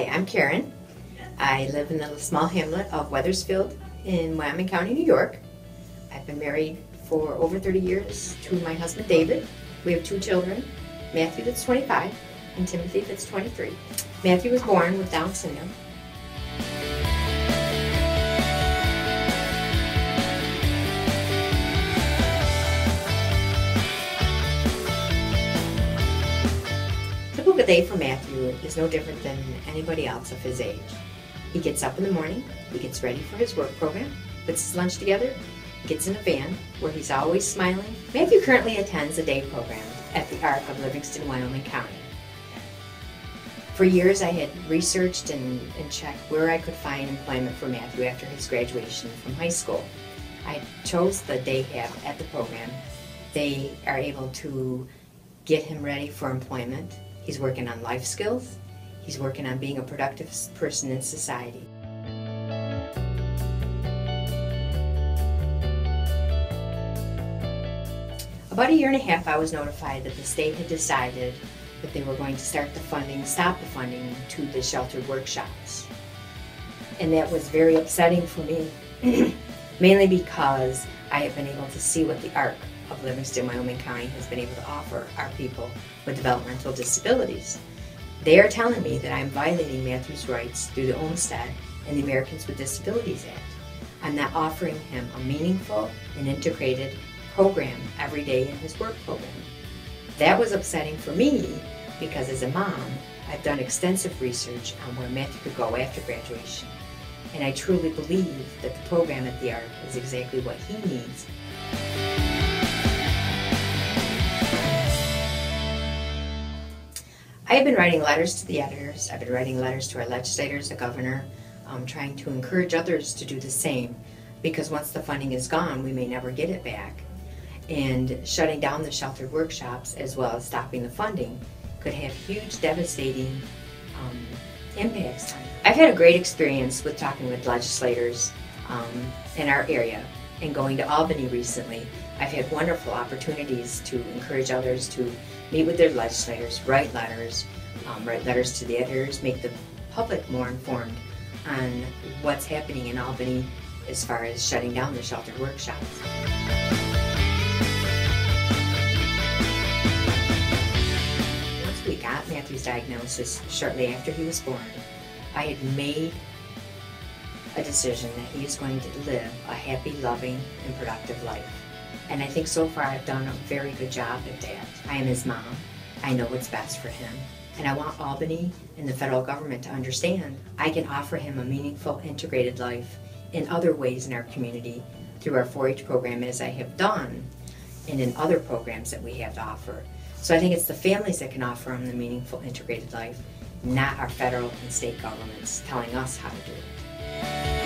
I'm Karen. I live in the small hamlet of Weathersfield in Wyoming County, New York. I've been married for over 30 years to my husband David. We have 2 children, Matthew that's 25 and Timothy that's 23. Matthew was born with Down syndrome. A day for Matthew is no different than anybody else of his age. He gets up in the morning, he gets ready for his work program, puts his lunch together, gets in a van where he's always smiling. Matthew currently attends a day program at the Arc of Livingston-Wyoming County. For years I had researched and checked where I could find employment for Matthew after his graduation from high school. I chose the day hab at the program. They are able to get him ready for employment. He's working on life skills. He's working on being a productive person in society. About a year and a half, I was notified that the state had decided that they were going to stop the funding to the sheltered workshops. And that was very upsetting for me, mainly because I have been able to see what the Arc of Livingston-Wyoming County has been able to offer our people with developmental disabilities. They are telling me that I'm violating Matthew's rights through the Olmstead and the Americans with Disabilities Act. I'm not offering him a meaningful and integrated program every day in his work program. That was upsetting for me because as a mom, I've done extensive research on where Matthew could go after graduation. And I truly believe that the program at the Arc is exactly what he needs. I have been writing letters to the editors, I've been writing letters to our legislators, the governor, trying to encourage others to do the same, because once the funding is gone, we may never get it back. And shutting down the sheltered workshops, as well as stopping the funding, could have huge, devastating impacts. I've had a great experience with talking with legislators in our area, and going to Albany recently. I've had wonderful opportunities to encourage others to meet with their legislators, write letters to the editors, make the public more informed on what's happening in Albany as far as shutting down the sheltered workshops. Once we got Matthew's diagnosis, shortly after he was born, I had made a decision that he is going to live a happy, loving, and productive life. And I think so far I've done a very good job at that. I am his mom. I know what's best for him. And I want Albany and the federal government to understand I can offer him a meaningful, integrated life in other ways in our community through our 4-H program, as I have done, and in other programs that we have to offer. So I think it's the families that can offer him the meaningful, integrated life, not our federal and state governments telling us how to do it.